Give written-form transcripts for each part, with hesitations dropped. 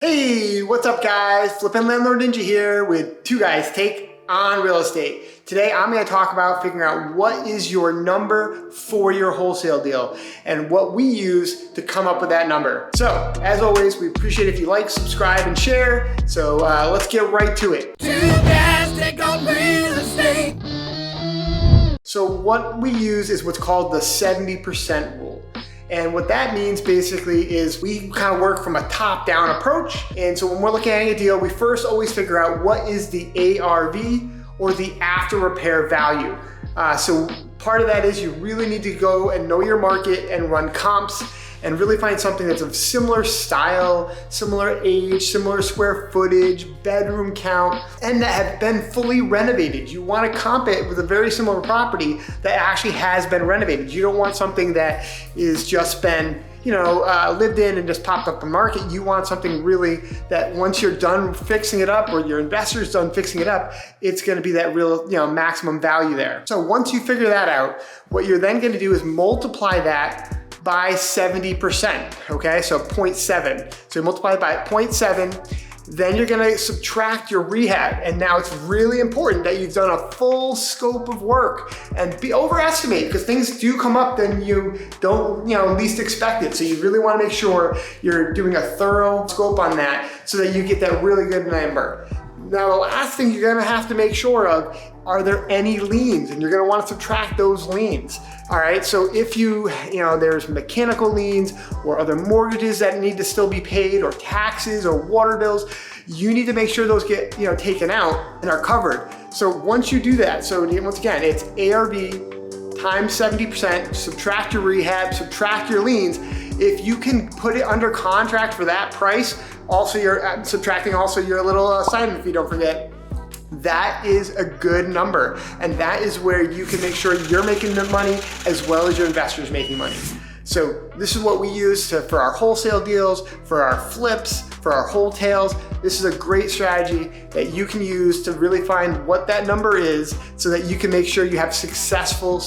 Hey, what's up guys? Flippin' Landlord Ninja here with Two Guys Take on Real Estate. Today I'm going to talk about figuring out what is your number for your wholesale deal and what we use to come up with that number. So as always, we appreciate if you like, subscribe, and share. So let's get right to it. Two Guys Take on Real Estate. So what we use is what's called the 70% rule. And what that means basically is we kind of work from a top-down approach. And so when we're looking at a deal, we first always figure out what is the ARV or the after repair value. So part of that is you really need to go and know your market and run comps and really find something that's of similar style, similar age, similar square footage, bedroom count, and that have been fully renovated. You want to comp it with a very similar property that actually has been renovated. You don't want something that is just been lived in and just popped up the market. You want something really that once you're done fixing it up or your investor's done fixing it up, it's gonna be that real maximum value there. So once you figure that out, what you're then gonna do is multiply that by 70%, okay? So 0.7. So you multiply it by 0.7, then you're gonna subtract your rehab. And now it's really important that you've done a full scope of work and be overestimate because things do come up then you don't least expect it. So you really wanna make sure you're doing a thorough scope on that so that you get that really good number. Now the last thing you're gonna have to make sure of, are there any liens? And you're gonna wanna subtract those liens. All right, so if there's mechanical liens or other mortgages that need to still be paid or taxes or water bills, you need to make sure those get taken out and are covered. So once you do that, so once again, it's ARV times 70%, subtract your rehab, subtract your liens. If you can put it under contract for that price, also you're subtracting also your little assignment fee, don't forget. That is a good number. And that is where you can make sure you're making the money as well as your investors making money. So this is what we use for our wholesale deals, for our flips, for our wholesales. This is a great strategy that you can use to really find what that number is so that you can make sure you have successful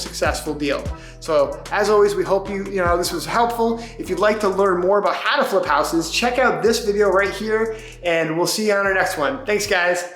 deal. So as always, we hope this was helpful. If you'd like to learn more about how to flip houses, check out this video right here and we'll see you on our next one. Thanks guys.